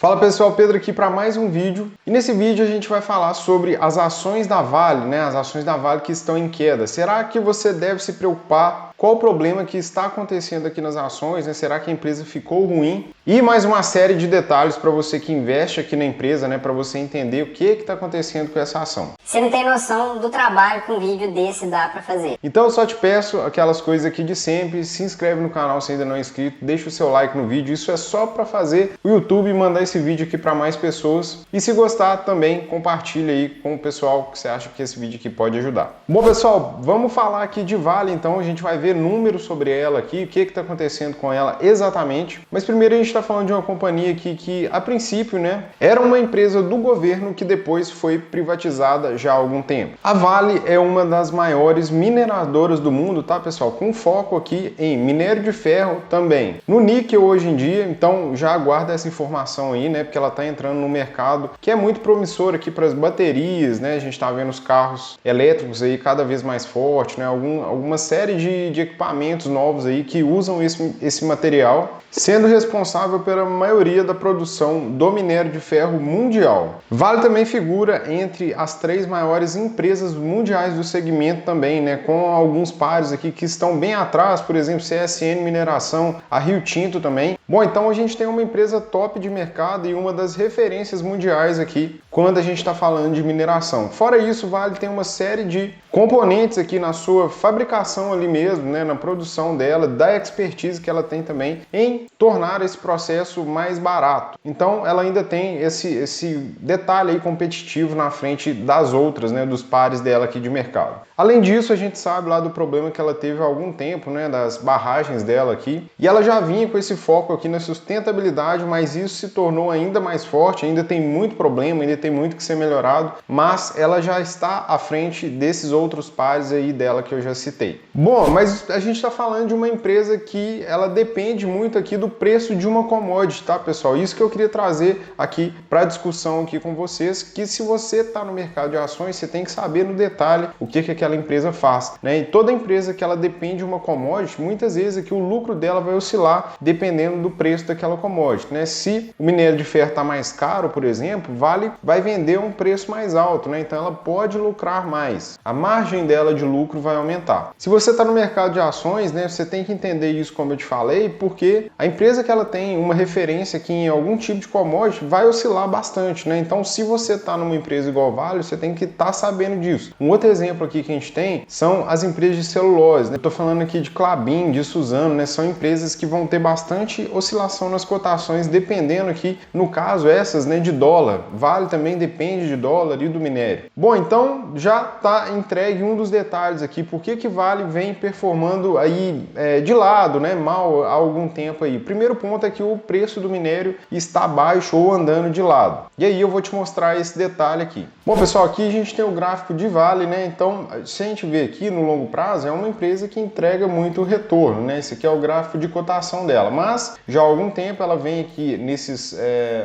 Fala pessoal, Pedro aqui para mais um vídeo. E nesse vídeo a gente vai falar sobre as ações da Vale, né? As ações da Vale que estão em queda. Será que você deve se preocupar? Qual o problema que está acontecendo aqui nas ações, né? Será que a empresa ficou ruim? E mais uma série de detalhes para você que investe aqui na empresa, né? Para você entender o que está acontecendo com essa ação. Você não tem noção do trabalho que um vídeo desse dá para fazer. Então eu só te peço aquelas coisas aqui de sempre. Se inscreve no canal se ainda não é inscrito, deixa o seu like no vídeo. Isso é só para fazer o YouTube mandar esse vídeo aqui para mais pessoas. E se gostar também, compartilha aí com o pessoal que você acha que esse vídeo aqui pode ajudar. Bom pessoal, vamos falar aqui de Vale, então a gente vai ver números sobre ela aqui, o que está acontecendo com ela exatamente. Mas primeiro a gente está falando de uma companhia aqui que a princípio, né, era uma empresa do governo que depois foi privatizada já há algum tempo. A Vale é uma das maiores mineradoras do mundo, tá pessoal? Com foco aqui em minério de ferro também. No níquel hoje em dia, então já aguarda essa informação aí, né? Porque ela está entrando no mercado que é muito promissor aqui para as baterias, né? A gente está vendo os carros elétricos aí cada vez mais forte, né? Alguma série de equipamentos novos aí que usam esse material, sendo responsável pela maioria da produção do minério de ferro mundial. Vale também figura entre as 3 maiores empresas mundiais do segmento também, né? Com alguns pares aqui que estão bem atrás, por exemplo, CSN Mineração, a Rio Tinto também. Bom, então a gente tem uma empresa top de mercado e uma das referências mundiais aqui quando a gente está falando de mineração. Fora isso, Vale tem uma série de componentes aqui na sua fabricação ali mesmo, né, na produção dela, da expertise que ela tem também em tornar esse processo mais barato. Então ela ainda tem esse detalhe aí competitivo na frente das outras, né, dos pares dela aqui de mercado. Além disso, a gente sabe lá do problema que ela teve há algum tempo, né, das barragens dela aqui, e ela já vinha com esse foco aqui na sustentabilidade, mas isso se tornou ainda mais forte, ainda tem muito problema, ainda tem muito que ser melhorado, mas ela já está à frente desses outros pares aí dela que eu já citei. Bom, mas a gente está falando de uma empresa que ela depende muito aqui do preço de uma commodity, tá pessoal? Isso que eu queria trazer aqui para discussão aqui com vocês, que se você está no mercado de ações, você tem que saber no detalhe o que aquela empresa faz, né? E toda empresa que ela depende de uma commodity, muitas vezes aqui o lucro dela vai oscilar dependendo do preço daquela commodity, né? Se o minério de ferro está mais caro, por exemplo, Vale vai vender a um preço mais alto, né? Então ela pode lucrar mais. A margem dela de lucro vai aumentar. Se você está no mercado de ações, né, você tem que entender isso, como eu te falei, porque a empresa que ela tem uma referência aqui em algum tipo de commodity vai oscilar bastante, né? Então, se você está numa empresa igual Vale, você tem que estar sabendo disso. Um outro exemplo aqui que a gente tem são as empresas de celulose, né? Eu tô falando aqui de Klabin, de Suzano, né? São empresas que vão ter bastante oscilação nas cotações, dependendo aqui, no caso, essas, né, de dólar. Vale também depende de dólar e do minério. Bom, então já está entregue um dos detalhes aqui, por que Vale vem performando aí de lado, né, mal há algum tempo aí. Primeiro ponto é que o preço do minério está baixo ou andando de lado. E aí eu vou te mostrar esse detalhe aqui. Bom, pessoal, aqui a gente tem o gráfico de Vale, né? Então, se a gente vê aqui no longo prazo, é uma empresa que entrega muito retorno, né? Esse aqui é o gráfico de cotação dela, mas já há algum tempo ela vem aqui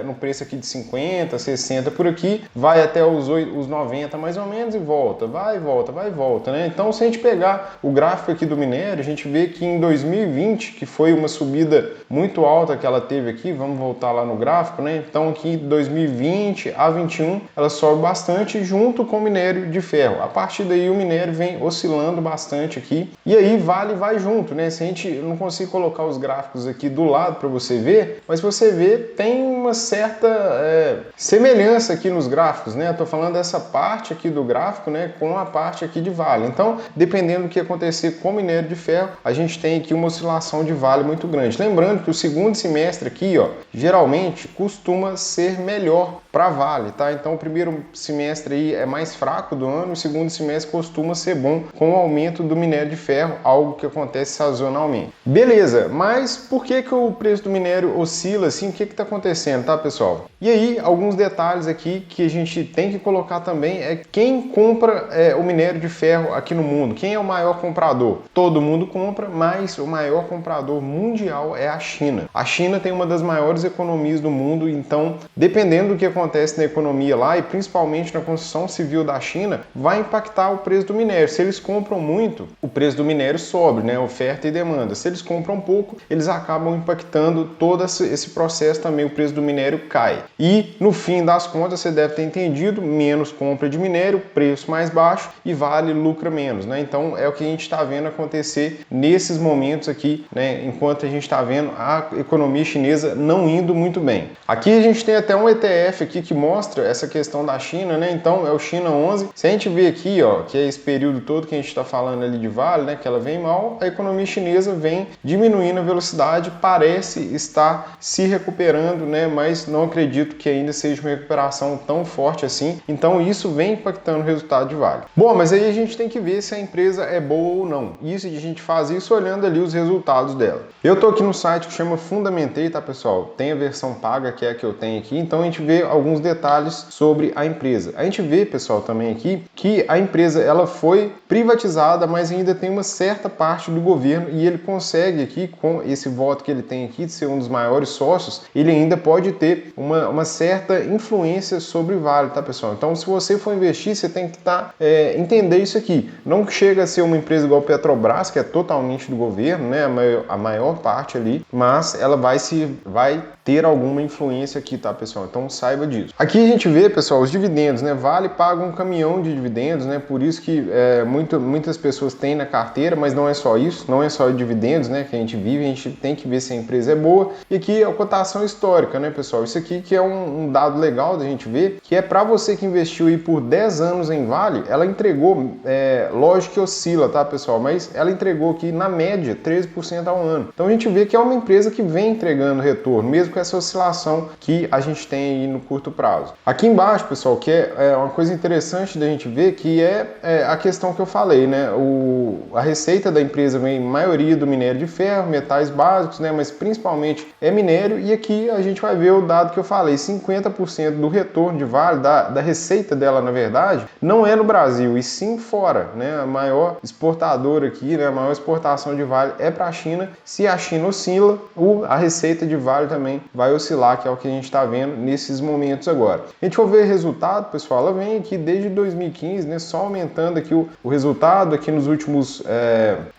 no preço aqui de 50, 60 por aqui, vai até os 90 mais ou menos e volta, vai e volta, vai e volta, né? Então, se a gente pegar o gráfico aqui do minério, a gente vê que em 2020, que foi uma subida muito alta que ela teve aqui, vamos voltar lá no gráfico, né? Então, aqui de 2020 a 21, ela sobe bastante junto com o minério de ferro. A partir daí o minério vem oscilando bastante aqui e aí Vale vai junto, né? Se a gente não consigo colocar os gráficos aqui do lado para você ver, mas você vê, tem uma certa semelhança aqui nos gráficos, né? Eu tô falando dessa parte aqui do gráfico, né, com a parte aqui de Vale. Então, dependendo do que acontecer com o minério de ferro, a gente tem aqui uma oscilação de Vale muito grande. Lembrando que o segundo semestre aqui, ó, geralmente costuma ser melhor para Vale, tá? Então, o primeiro semestre aí é mais fraco do ano, o segundo semestre costuma ser bom com o aumento do minério de ferro, algo que acontece sazonalmente. Beleza, mas por que o preço do minério oscila assim? O que está acontecendo, tá, pessoal? E aí, alguns detalhes aqui que a gente tem que colocar também é quem compra o minério de ferro aqui no mundo. Quem é o maior comprador? Todo mundo compra, mas o maior comprador mundial é a China. A China tem uma das maiores economias do mundo, então, dependendo do que acontece na economia lá, e principalmente na construção civil da China, vai impactar o preço do minério. Se eles compram muito, o preço do minério sobe, né? Oferta e demanda. Se eles compram pouco, eles acabam impactando impactando todo esse processo também, o preço do minério cai. E no fim das contas, você deve ter entendido, menos compra de minério, preço mais baixo e Vale lucra menos, né? Então é o que a gente está vendo acontecer nesses momentos aqui, né? Enquanto a gente está vendo a economia chinesa não indo muito bem. Aqui a gente tem até um ETF aqui que mostra essa questão da China, né? Então é o China 11. Se a gente vê aqui, ó, que é esse período todo que a gente está falando ali de Vale, né? Que ela vem mal, a economia chinesa vem diminuindo a velocidade, parece estar se recuperando, né? Mas não acredito que ainda seja uma recuperação tão forte assim. Então isso vem impactando o resultado de Vale. Bom, mas aí a gente tem que ver se a empresa é boa ou não. Isso a gente faz isso olhando ali os resultados dela. Eu tô aqui no site que chama Fundamentei, tá, pessoal? Tem a versão paga, que é a que eu tenho aqui, então a gente vê alguns detalhes sobre a empresa. A gente vê, pessoal, também aqui que a empresa ela foi privatizada, mas ainda tem uma certa parte do governo e ele consegue aqui, com esse voto que ele tem aqui de ser um dos maiores sócios, ele ainda pode ter uma certa influência sobre o Vale, tá, pessoal? Então, se você for investir, você tem que entender isso aqui. Não chega a ser uma empresa igual a Petrobras, que é totalmente do governo, né? A maior parte ali, mas ela vai ter alguma influência aqui, tá, pessoal? Então saiba disso. Aqui a gente vê, pessoal, os dividendos, né? Vale paga um caminhão de dividendos, né? Por isso que muitas pessoas têm na carteira, mas não é só isso, não é só dividendos, né? Que a gente vive, a gente tem que ver se a empresa é boa. E aqui é a cotação histórica, né, pessoal? Isso aqui que é um dado legal da gente ver, que é para você que investiu aí por 10 anos em Vale, ela entregou, lógico que oscila, tá, pessoal? Mas ela entregou aqui, na média, 13% ao ano. Então a gente vê que é uma empresa que vem entregando retorno, mesmo com essa oscilação que a gente tem aí no curto prazo. Aqui embaixo, pessoal, que é uma coisa interessante da gente ver, que é a questão que eu falei, né? A receita da empresa vem maioria do minério de ferro, metais básicos, né? Mas principalmente é minério, e aqui a gente vai ver o dado que eu falei, 50% do retorno de Vale, da receita dela, na verdade, não é no Brasil, e sim fora, né? A maior exportadora aqui, né? A maior exportação de Vale é para a China. Se a China oscila, a receita de Vale também vai oscilar, que é o que a gente está vendo nesses momentos agora. A gente for ver resultado, pessoal, ela vem aqui desde 2015, né? Só aumentando aqui o resultado aqui nos últimos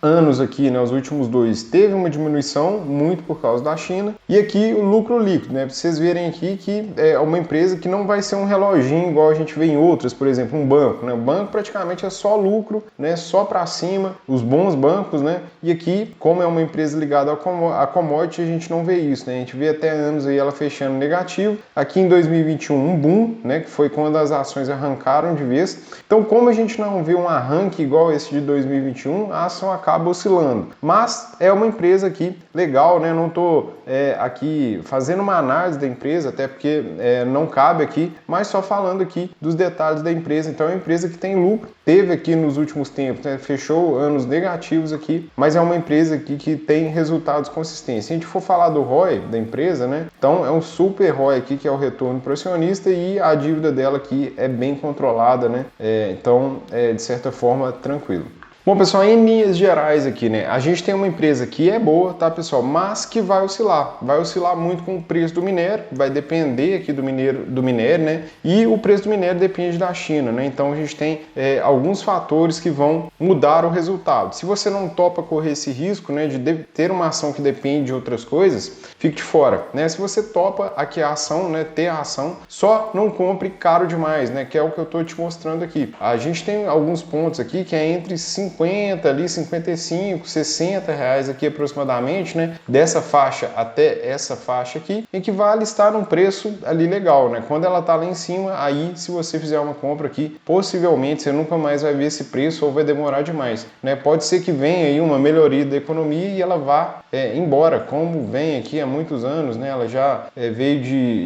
anos aqui, né? Os últimos dois teve uma diminuição muito por causa da China, e aqui o lucro líquido, né? Pra vocês verem aqui que é uma empresa que não vai ser um reloginho igual a gente vê em outras, por exemplo, um banco, né? O banco praticamente é só lucro, né? Só para cima, os bons bancos, né? E aqui, como é uma empresa ligada a commodity, a gente não vê isso, né? A gente vê até anos aí ela fechando negativo. Aqui em 2021, um boom, né? Que foi quando as ações arrancaram de vez. Então, como a gente não vê um arranque igual esse de 2021, a ação acaba oscilando. Mas é uma empresa aqui legal, né? Não estou aqui fazendo uma análise da empresa, até porque não cabe aqui, mas só falando aqui dos detalhes da empresa. Então, é uma empresa que tem lucro, teve aqui nos últimos tempos, né? Fechou anos negativos aqui, mas é uma empresa aqui que tem resultados consistentes. Se a gente for falar do ROI da empresa, né? Então, é um super ROI aqui, que é o retorno para o acionista, e a dívida dela aqui é bem controlada, né? Então, de certa forma, tranquilo. Bom, pessoal, em linhas gerais aqui, né, a gente tem uma empresa que é boa, tá, pessoal, mas que vai oscilar muito com o preço do minério, vai depender aqui do minério, né, e o preço do minério depende da China, né, então a gente tem alguns fatores que vão mudar o resultado. Se você não topa correr esse risco, né, de ter uma ação que depende de outras coisas, fique de fora, né, se você topa aqui a ação, né, ter a ação, só não compre caro demais, né, que é o que eu tô te mostrando aqui. A gente tem alguns pontos aqui que é entre 50 ali, 55, 60 reais aqui aproximadamente, né? Dessa faixa até essa faixa aqui, em que vale estar num preço ali legal, né? Quando ela tá lá em cima, aí se você fizer uma compra aqui, possivelmente você nunca mais vai ver esse preço ou vai demorar demais, né? Pode ser que venha aí uma melhoria da economia e ela vá embora, como vem aqui há muitos anos, né? Ela já veio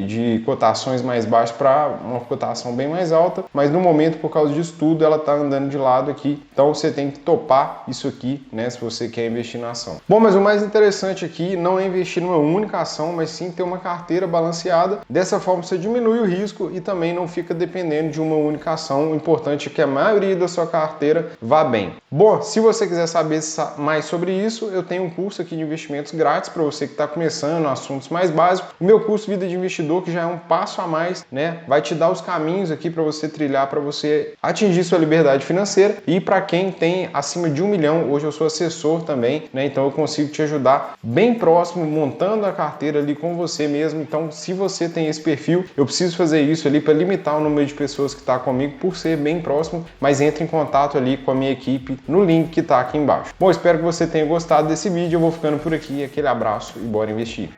de cotações mais baixas para uma cotação bem mais alta, mas no momento, por causa disso tudo, ela tá andando de lado aqui, então você tem que topar isso aqui, né, se você quer investir na ação. Bom, mas o mais interessante aqui não é investir numa única ação, mas sim ter uma carteira balanceada. Dessa forma você diminui o risco e também não fica dependendo de uma única ação. O importante é que a maioria da sua carteira vá bem. Bom, se você quiser saber mais sobre isso, eu tenho um curso aqui de investimentos grátis para você que está começando, assuntos mais básicos. O meu curso Vida de Investidor, que já é um passo a mais, né, vai te dar os caminhos aqui para você trilhar, para você atingir sua liberdade financeira. E para quem tem tem acima de 1 milhão. Hoje eu sou assessor também, né? Então eu consigo te ajudar bem próximo, montando a carteira ali com você mesmo. Então, se você tem esse perfil, eu preciso fazer isso ali para limitar o número de pessoas que está comigo por ser bem próximo, mas entre em contato ali com a minha equipe no link que está aqui embaixo. Bom, espero que você tenha gostado desse vídeo. Eu vou ficando por aqui. Aquele abraço e bora investir.